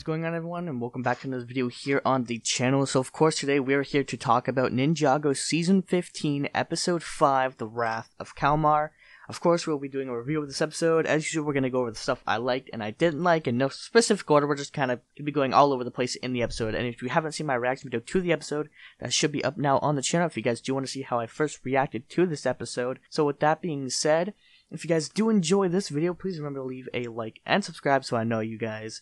going on, everyone, and welcome back to another video here on the channel. So of course today we are here to talk about Ninjago Season 15 Episode 5, The Wrath of Kalmaar. Of course we'll be doing a review of this episode. As usual, we're going to go over the stuff I liked and I didn't like in no specific order. We're just kind of going to be going all over the place in the episode. And if you haven't seen my reaction video to the episode, that should be up now on the channel if you guys do want to see how I first reacted to this episode. So with that being said, if you guys do enjoy this video, please remember to leave a like and subscribe so I know you guys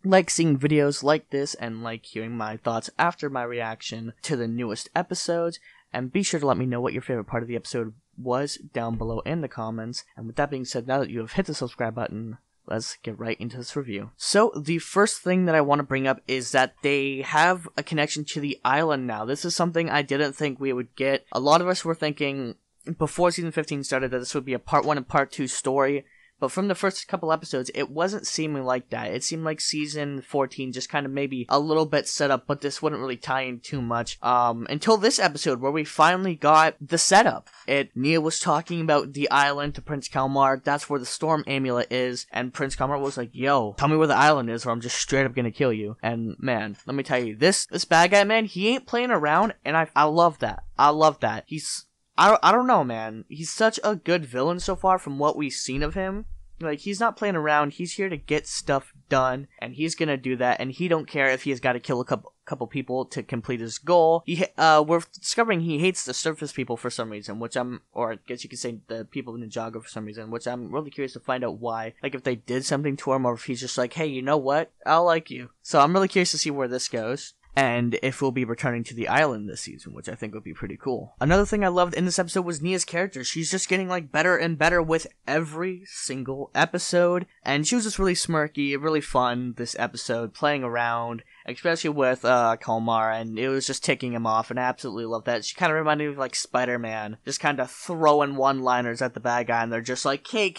like seeing videos like this and like hearing my thoughts after my reaction to the newest episodes. And be sure to let me know what your favorite part of the episode was down below in the comments. And with that being said, now that you have hit the subscribe button, let's get right into this review. So the first thing that I want to bring up is that they have a connection to the island now. This is something I didn't think we would get. A lot of us were thinking before season 15 started that this would be a part 1 and part 2 story, but from the first couple episodes it wasn't seeming like that. It seemed like season 14 just kind of maybe a little bit set up, but this wouldn't really tie in too much until this episode where we finally got the setup. Nia was talking about the island to Prince Kalmaar. That's where the storm amulet is, and Prince Kalmaar was like, yo, tell me where the island is or I'm just straight up gonna kill you. And man, let me tell you, this bad guy, man, he ain't playing around, and I love that. I love that. I don't know, man. He's such a good villain so far from what we've seen of him. Like, he's not playing around. He's here to get stuff done, and he's gonna do that, and he don't care if he has got to kill a couple people to complete his goal. We're discovering he hates the surface people for some reason, or I guess you could say the people in Ninjago for some reason, which I'm really curious to find out why. Like, if they did something to him, or if he's just like, hey, you know what? I'll like you. So I'm really curious to see where this goes, and if we'll be returning to the island this season, which I think would be pretty cool. Another thing I loved in this episode was Nia's character. She's just getting like better and better with every single episode, and she was just really smirky, really fun this episode, playing around, especially with Kalmaar, and it was just ticking him off, and I absolutely love that. She kind of reminded me of like Spider-Man, just kind of throwing one-liners at the bad guy, and they're just like, hey,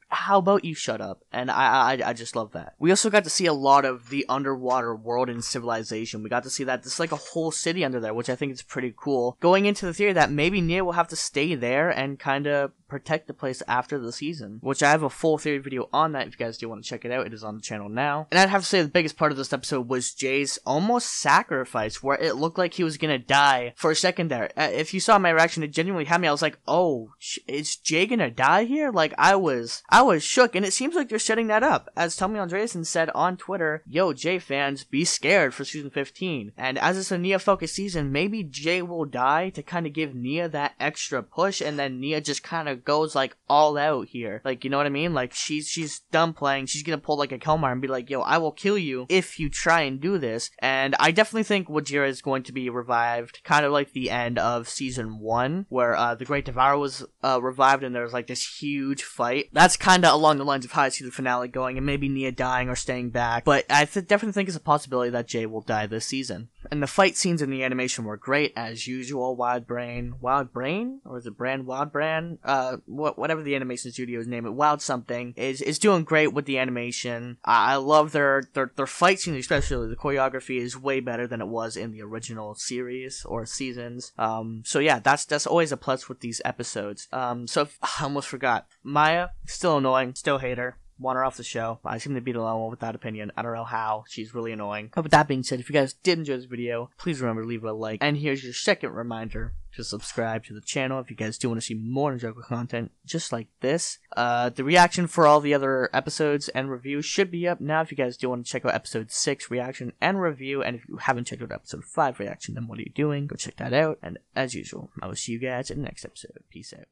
how about you shut up? And I just love that. We also got to see a lot of the underwater world and civilization. We got to see that there's like a whole city under there, which I think is pretty cool. Going into the theory that maybe Nia will have to stay there and kind of protect the place after the season, which I have a full theory video on that. If you guys do want to check it out, it is on the channel now. And I'd have to say the biggest part of this episode was Jay's almost sacrifice, where it looked like he was gonna die for a second there. If you saw my reaction, it genuinely had me. I was like, oh, is Jay gonna die here? Like, I was shook, and it seems like they're setting that up. As Tommy Andreasen said on Twitter, yo, Jay fans, be scared for season 15. And as it's a Nia focused season, maybe Jay will die to kind of give Nia that extra push, and then Nia just kind of goes like all out here. Like, you know what I mean? Like, she's done playing. She's gonna pull like a Kalmaar and be like, yo, I will kill you if you try and do this. And I definitely think Wajira is going to be revived, kind of like the end of season 1, where the Great Devourer was revived, and there was like this huge fight. That's kind of along the lines of how I see the finale going, and maybe Nia dying or staying back. But I definitely think it's a possibility that Jay will die this season. And the fight scenes in the animation were great as usual. Wild Brain, or is it Wild Brand? Whatever the animation studio's name, Wild something is doing great with the animation. I love their fight scenes, especially the choreography is way better than it was in the original series or seasons. So yeah, that's always a plus with these episodes. So I almost forgot. Maya, still annoying, still hate her. Want her off the show. I seem to be the lone one with that opinion. I don't know how. She's really annoying. But with that being said, if you guys did enjoy this video, please remember to leave a like. And here's your second reminder to subscribe to the channel if you guys do want to see more Ninjago content just like this. The reaction for all the other episodes and reviews should be up now if you guys do want to check out episode 6 reaction and review. And if you haven't checked out episode 5 reaction, then what are you doing? Go check that out. And as usual, I will see you guys in the next episode. Peace out.